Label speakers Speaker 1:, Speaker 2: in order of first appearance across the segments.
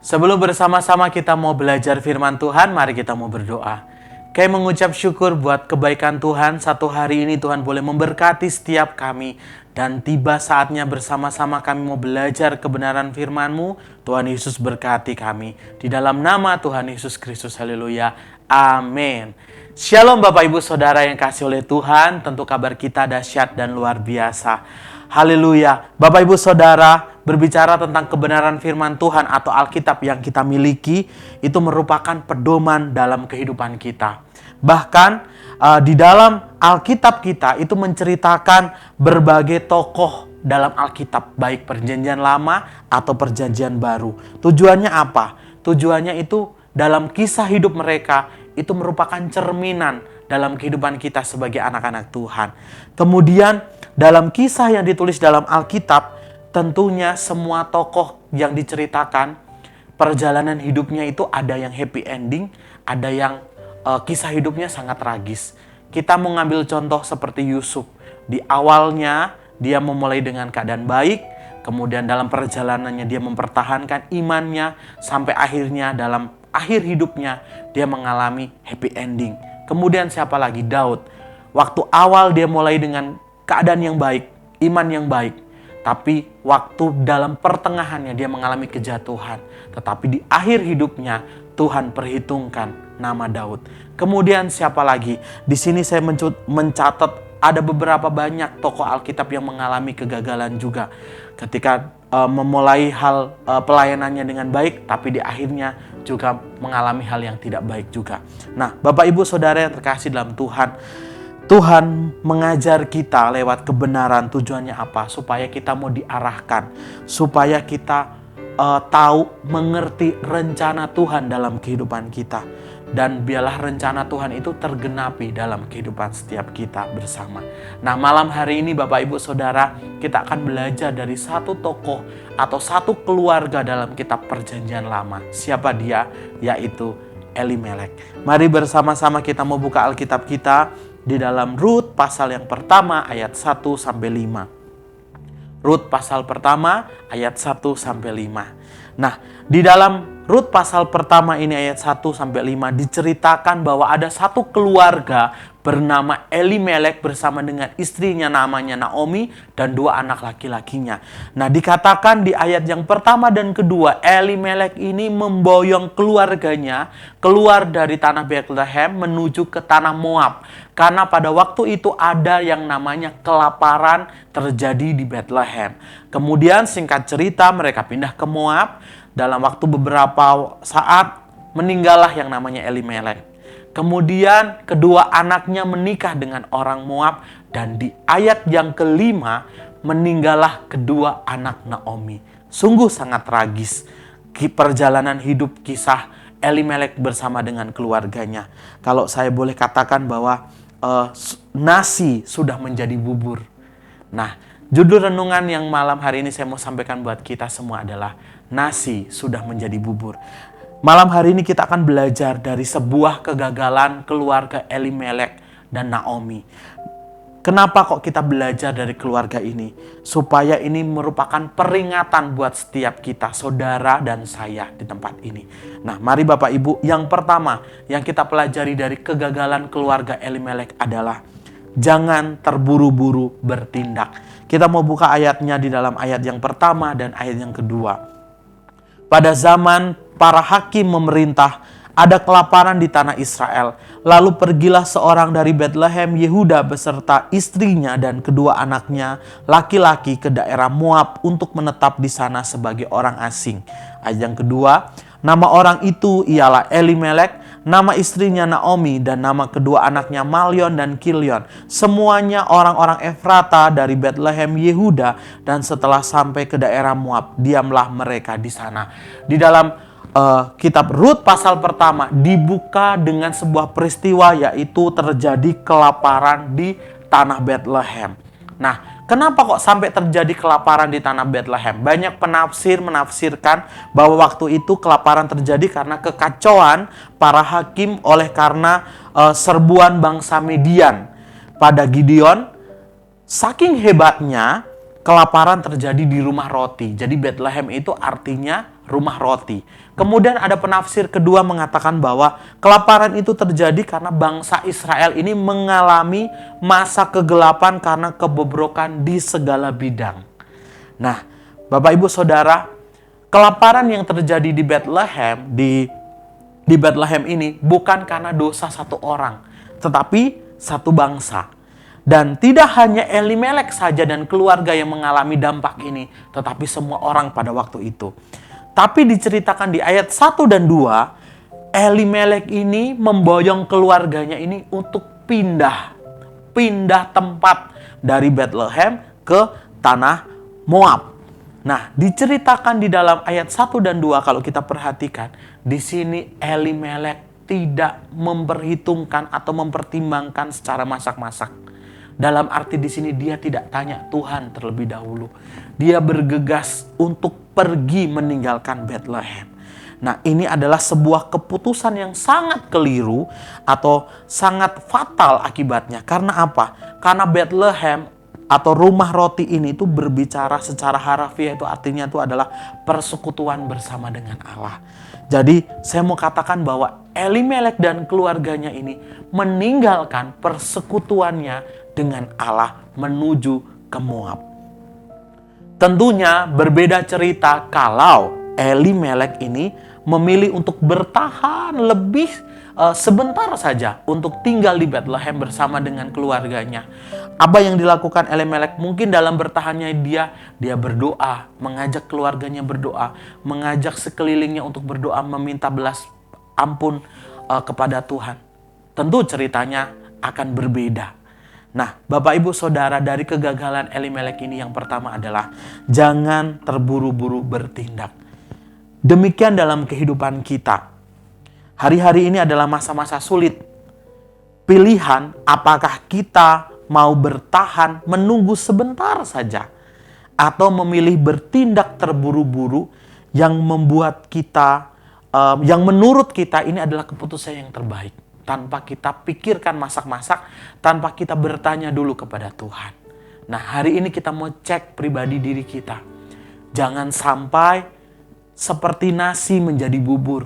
Speaker 1: Sebelum bersama-sama kita mau belajar firman Tuhan, mari kita mau berdoa. Kayak mengucap syukur buat kebaikan Tuhan, satu hari ini Tuhan boleh memberkati setiap kami. Dan tiba saatnya bersama-sama kami mau belajar kebenaran firman-Mu. Tuhan Yesus berkati kami. Di dalam nama Tuhan Yesus Kristus, haleluya. Amin. Shalom Bapak Ibu Saudara yang kasih oleh Tuhan, tentu kabar kita dahsyat dan luar biasa. Haleluya. Bapak Ibu Saudara, berbicara tentang kebenaran firman Tuhan atau Alkitab yang kita miliki, itu merupakan pedoman dalam kehidupan kita. Bahkan di dalam Alkitab kita itu menceritakan berbagai tokoh dalam Alkitab, baik perjanjian lama atau perjanjian baru. Tujuannya apa? Tujuannya itu dalam kisah hidup mereka itu merupakan cerminan dalam kehidupan kita sebagai anak-anak Tuhan. Kemudian dalam kisah yang ditulis dalam Alkitab, tentunya semua tokoh yang diceritakan perjalanan hidupnya itu ada yang happy ending, ada yang kisah hidupnya sangat tragis. Kita mau ngambil contoh seperti Yusuf. Di awalnya dia memulai dengan keadaan baik, kemudian dalam perjalanannya dia mempertahankan imannya, sampai akhirnya dalam akhir hidupnya dia mengalami happy ending. Kemudian siapa lagi? Daud. Waktu awal dia mulai dengan keadaan yang baik, iman yang baik. Tapi waktu dalam pertengahannya dia mengalami kejatuhan. Tetapi di akhir hidupnya Tuhan perhitungkan nama Daud. Kemudian siapa lagi? Di sini saya mencatat ada beberapa banyak tokoh Alkitab yang mengalami kegagalan juga. Ketika memulai hal pelayanannya dengan baik, tapi di akhirnya juga mengalami hal yang tidak baik juga. Nah, Bapak Ibu Saudara yang terkasih dalam Tuhan, Tuhan mengajar kita lewat kebenaran. Tujuannya apa? Supaya kita mau diarahkan, supaya kita tahu, mengerti rencana Tuhan dalam kehidupan kita. Dan biarlah rencana Tuhan itu tergenapi dalam kehidupan setiap kita bersama. Nah, malam hari ini Bapak Ibu Saudara, kita akan belajar dari satu tokoh atau satu keluarga dalam kitab Perjanjian Lama. Siapa dia? Yaitu Elimelek. Mari bersama-sama kita mau buka Alkitab kita di dalam Rut pasal yang pertama ayat 1 sampai 5. Rut pasal pertama ayat 1 sampai 5. Nah, di dalam Rut pasal pertama ini ayat 1 sampai 5 diceritakan bahwa ada satu keluarga bernama Elimelek bersama dengan istrinya namanya Naomi dan dua anak laki-lakinya. Nah, dikatakan di ayat yang pertama dan kedua, Elimelek ini memboyong keluarganya keluar dari tanah Bethlehem menuju ke tanah Moab. Karena pada waktu itu ada yang namanya kelaparan terjadi di Bethlehem. Kemudian singkat cerita mereka pindah ke Moab. Dalam waktu beberapa saat meninggallah yang namanya Elimelek. Kemudian kedua anaknya menikah dengan orang Moab. Dan di ayat yang kelima meninggallah kedua anak Naomi. Sungguh sangat tragis perjalanan hidup kisah Elimelek bersama dengan keluarganya. Kalau saya boleh katakan bahwa nasi sudah menjadi bubur. Nah, judul renungan yang malam hari ini saya mau sampaikan buat kita semua adalah nasi sudah menjadi bubur. Malam hari ini kita akan belajar dari sebuah kegagalan keluarga Elimelek dan Naomi. Kenapa kok kita belajar dari keluarga ini? Supaya ini merupakan peringatan buat setiap kita, saudara dan saya di tempat ini. Nah, mari Bapak Ibu, yang pertama yang kita pelajari dari kegagalan keluarga Elimelek adalah jangan terburu-buru bertindak. Kita mau buka ayatnya di dalam ayat yang pertama dan ayat yang kedua. Pada zaman para hakim memerintah, ada kelaparan di tanah Israel. Lalu pergilah seorang dari Bethlehem Yehuda beserta istrinya dan kedua anaknya laki-laki ke daerah Moab untuk menetap di sana sebagai orang asing. Ayat yang kedua, nama orang itu ialah Elimelek, nama istrinya Naomi, dan nama kedua anaknya Malion dan Kilion. Semuanya orang-orang Efrata dari Bethlehem Yehuda, dan setelah sampai ke daerah Moab, diamlah mereka di sana. Di dalam kitab Rut pasal pertama dibuka dengan sebuah peristiwa, yaitu terjadi kelaparan di tanah Bethlehem. Nah, kenapa kok sampai terjadi kelaparan di tanah Bethlehem? Banyak penafsir menafsirkan bahwa waktu itu kelaparan terjadi karena kekacauan para hakim oleh karena serbuan bangsa Midian pada Gideon. Saking hebatnya kelaparan terjadi di rumah roti. Jadi Bethlehem itu artinya rumah roti. Kemudian ada penafsir kedua mengatakan bahwa kelaparan itu terjadi karena bangsa Israel ini mengalami masa kegelapan karena kebobrokan di segala bidang. Nah, Bapak Ibu Saudara, kelaparan yang terjadi di Bethlehem, di Bethlehem ini bukan karena dosa satu orang, tetapi satu bangsa. Dan tidak hanya Elimelek saja dan keluarga yang mengalami dampak ini, tetapi semua orang pada waktu itu. Tapi diceritakan di ayat 1 dan 2, Elimelek ini memboyong keluarganya ini untuk pindah tempat dari Bethlehem ke tanah Moab. Nah, diceritakan di dalam ayat 1 dan 2 kalau kita perhatikan, di sini Elimelek tidak memperhitungkan atau mempertimbangkan secara masak-masak. Dalam arti di sini dia tidak tanya Tuhan terlebih dahulu. Dia bergegas untuk pergi meninggalkan Bethlehem. Nah, ini adalah sebuah keputusan yang sangat keliru atau sangat fatal akibatnya. Karena apa? Karena Bethlehem atau rumah roti ini itu berbicara secara harafiah, itu artinya itu adalah persekutuan bersama dengan Allah. Jadi saya mau katakan bahwa Elimelek dan keluarganya ini meninggalkan persekutuannya dengan Allah menuju ke Moab. Tentunya berbeda cerita kalau Elimelek ini memilih untuk bertahan lebih sebentar saja untuk tinggal di Bethlehem bersama dengan keluarganya. Apa yang dilakukan Elimelek? Mungkin dalam bertahannya dia berdoa, mengajak keluarganya berdoa, mengajak sekelilingnya untuk berdoa meminta belas ampun kepada Tuhan. Tentu ceritanya akan berbeda. Nah, Bapak Ibu Saudara, dari kegagalan Elimelek ini yang pertama adalah jangan terburu-buru bertindak. Demikian dalam kehidupan kita. Hari-hari ini adalah masa-masa sulit. Pilihan apakah kita mau bertahan menunggu sebentar saja atau memilih bertindak terburu-buru yang membuat kita, yang menurut kita ini adalah keputusan yang terbaik. Tanpa kita pikirkan masak-masak, tanpa kita bertanya dulu kepada Tuhan. Nah, hari ini kita mau cek pribadi diri kita. Jangan sampai seperti nasi menjadi bubur.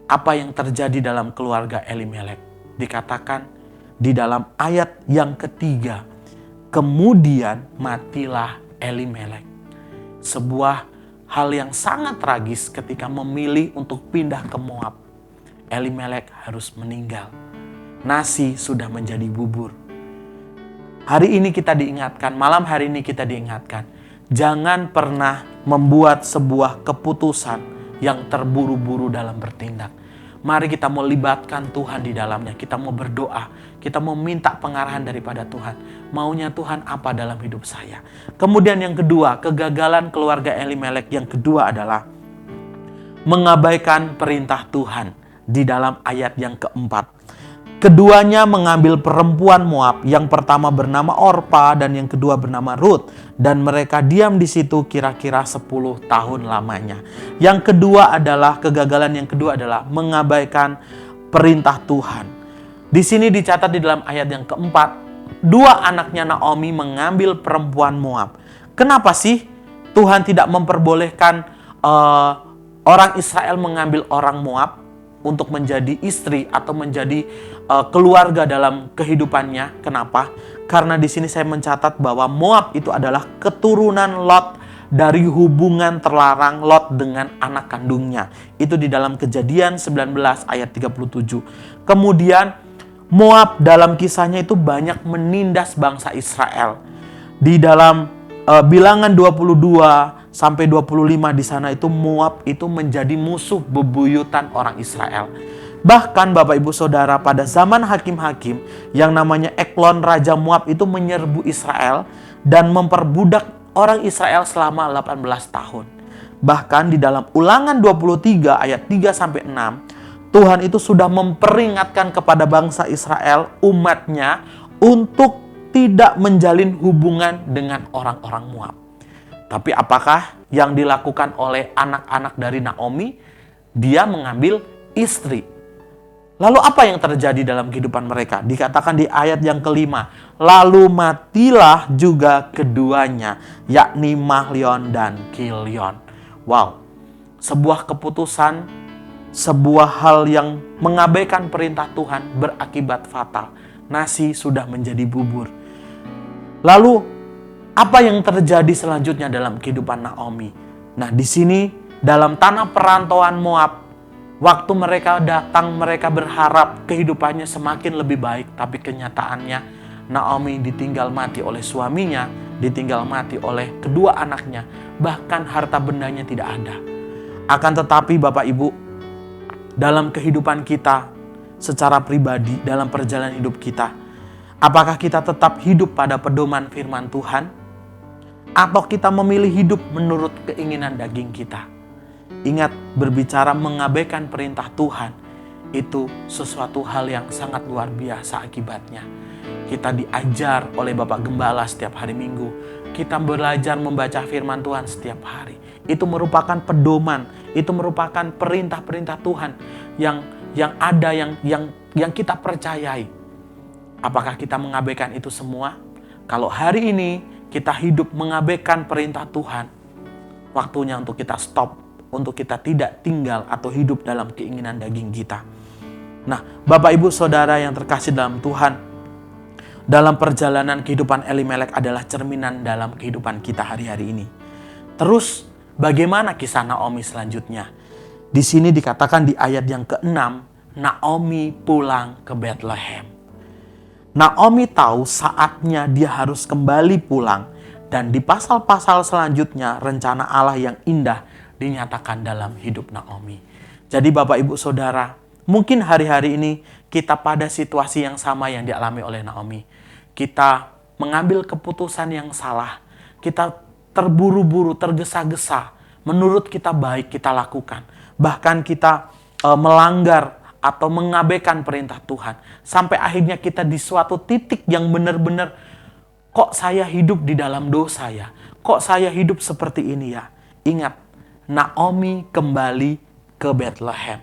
Speaker 1: Apa yang terjadi dalam keluarga Elimelek? Dikatakan di dalam ayat yang ketiga, kemudian matilah Elimelek. Sebuah hal yang sangat tragis ketika memilih untuk pindah ke Moab. Elimelek harus meninggal. Nasi sudah menjadi bubur. Hari ini kita diingatkan, malam hari ini kita diingatkan, jangan pernah membuat sebuah keputusan yang terburu-buru dalam bertindak. Mari kita mau libatkan Tuhan di dalamnya. Kita mau berdoa. Kita mau minta pengarahan daripada Tuhan. Maunya Tuhan apa dalam hidup saya. Kemudian yang kedua, kegagalan keluarga Elimelek yang kedua adalah mengabaikan perintah Tuhan. Di dalam ayat yang keempat, keduanya mengambil perempuan Moab, yang pertama bernama Orpa dan yang kedua bernama Rut, dan mereka diam di situ kira-kira 10 tahun lamanya. Yang kedua adalah, kegagalan yang kedua adalah mengabaikan perintah Tuhan. Di sini dicatat di dalam ayat yang keempat, dua anaknya Naomi mengambil perempuan Moab. Kenapa sih Tuhan tidak memperbolehkan orang Israel mengambil orang Moab untuk menjadi istri atau menjadi keluarga dalam kehidupannya? Kenapa? Karena di sini saya mencatat bahwa Moab itu adalah keturunan Lot dari hubungan terlarang Lot dengan anak kandungnya. Itu di dalam Kejadian 19 ayat 37. Kemudian Moab dalam kisahnya itu banyak menindas bangsa Israel. Di dalam Bilangan 22 sampai 25 di sana itu Moab itu menjadi musuh bebuyutan orang Israel. Bahkan Bapak Ibu Saudara, pada zaman hakim-hakim yang namanya Eglon, Raja Moab itu menyerbu Israel dan memperbudak orang Israel selama 18 tahun. Bahkan di dalam Ulangan 23 ayat 3 sampai 6, Tuhan itu sudah memperingatkan kepada bangsa Israel, umatnya, untuk tidak menjalin hubungan dengan orang-orang Moab. Tapi apakah yang dilakukan oleh anak-anak dari Naomi? Dia mengambil istri. Lalu apa yang terjadi dalam kehidupan mereka? Dikatakan di ayat yang kelima, lalu matilah juga keduanya, yakni Mahlon dan Kilion. Wow, sebuah keputusan, sebuah hal yang mengabaikan perintah Tuhan berakibat fatal. Nasi sudah menjadi bubur. Lalu apa yang terjadi selanjutnya dalam kehidupan Naomi? Nah, di sini dalam tanah perantauan Moab, waktu mereka datang, mereka berharap kehidupannya semakin lebih baik, tapi kenyataannya Naomi ditinggal mati oleh suaminya, ditinggal mati oleh kedua anaknya, bahkan harta bendanya tidak ada. Akan tetapi Bapak Ibu, dalam kehidupan kita secara pribadi, dalam perjalanan hidup kita, apakah kita tetap hidup pada pedoman firman Tuhan? Atau kita memilih hidup menurut keinginan daging kita? Ingat, berbicara mengabaikan perintah Tuhan, itu sesuatu hal yang sangat luar biasa akibatnya. Kita diajar oleh Bapak Gembala setiap hari Minggu. Kita belajar membaca firman Tuhan setiap hari. Itu merupakan pedoman, itu merupakan perintah-perintah Tuhan yang ada, yang kita percayai. Apakah kita mengabaikan itu semua? Kalau hari ini kita hidup mengabaikan perintah Tuhan, waktunya untuk kita stop, untuk kita tidak tinggal atau hidup dalam keinginan daging kita. Nah, Bapak Ibu Saudara yang terkasih dalam Tuhan, dalam perjalanan kehidupan Elimelek adalah cerminan dalam kehidupan kita hari-hari ini. Terus, bagaimana kisah Naomi selanjutnya? Di sini dikatakan di ayat yang ke-6, Naomi pulang ke Bethlehem. Naomi tahu saatnya dia harus kembali pulang, dan di pasal-pasal selanjutnya rencana Allah yang indah dinyatakan dalam hidup Naomi. Jadi Bapak Ibu Saudara, mungkin hari-hari ini kita pada situasi yang sama yang dialami oleh Naomi. Kita mengambil keputusan yang salah, kita terburu-buru, tergesa-gesa, menurut kita baik kita lakukan. Bahkan kita melanggar atau mengabaikan perintah Tuhan. Sampai akhirnya kita di suatu titik yang benar-benar, kok saya hidup di dalam dosa ya? Kok saya hidup seperti ini ya? Ingat, Naomi kembali ke Bethlehem.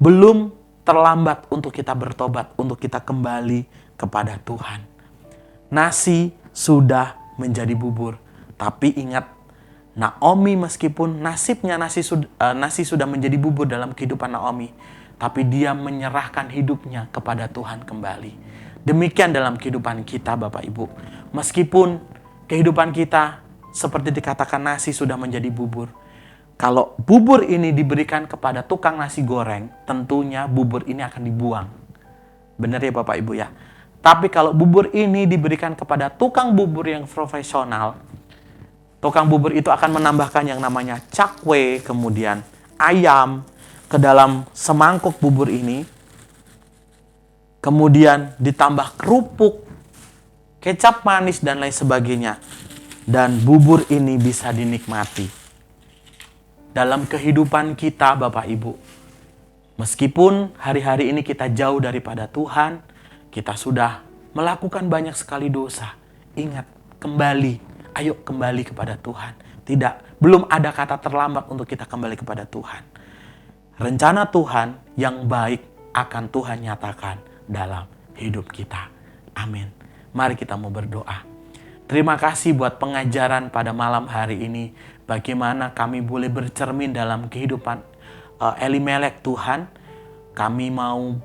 Speaker 1: Belum terlambat untuk kita bertobat, untuk kita kembali kepada Tuhan. Nasi sudah menjadi bubur. Tapi ingat, Naomi meskipun nasibnya nasi sudah menjadi bubur dalam kehidupan Naomi, tapi dia menyerahkan hidupnya kepada Tuhan kembali. Demikian dalam kehidupan kita Bapak Ibu. Meskipun kehidupan kita seperti dikatakan nasi sudah menjadi bubur. Kalau bubur ini diberikan kepada tukang nasi goreng, tentunya bubur ini akan dibuang. Benar ya Bapak Ibu ya? Tapi kalau bubur ini diberikan kepada tukang bubur yang profesional, tukang bubur itu akan menambahkan yang namanya cakwe, kemudian ayam, ke dalam semangkuk bubur ini, kemudian ditambah kerupuk, kecap manis, dan lain sebagainya. Dan bubur ini bisa dinikmati. Dalam kehidupan kita Bapak Ibu, meskipun hari-hari ini kita jauh daripada Tuhan, kita sudah melakukan banyak sekali dosa. Ingat, kembali, ayo kembali kepada Tuhan. Tidak, belum ada kata terlambat untuk kita kembali kepada Tuhan. Rencana Tuhan yang baik akan Tuhan nyatakan dalam hidup kita. Amin. Mari kita mau berdoa. Terima kasih buat pengajaran pada malam hari ini. Bagaimana kami boleh bercermin dalam kehidupan Elimelek Tuhan. Kami mau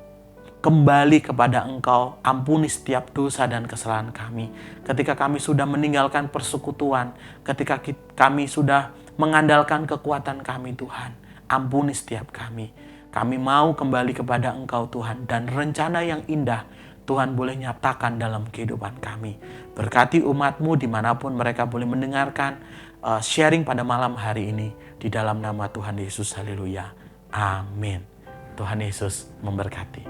Speaker 1: kembali kepada Engkau. Ampuni setiap dosa dan kesalahan kami. Ketika kami sudah meninggalkan persekutuan. Ketika kami sudah mengandalkan kekuatan kami Tuhan. Ampuni setiap kami. Kami mau kembali kepada Engkau Tuhan. Dan rencana yang indah Tuhan boleh nyatakan dalam kehidupan kami. Berkati umat-Mu dimanapun mereka boleh mendengarkan sharing pada malam hari ini. Di dalam nama Tuhan Yesus, haleluya. Amin. Tuhan Yesus memberkati.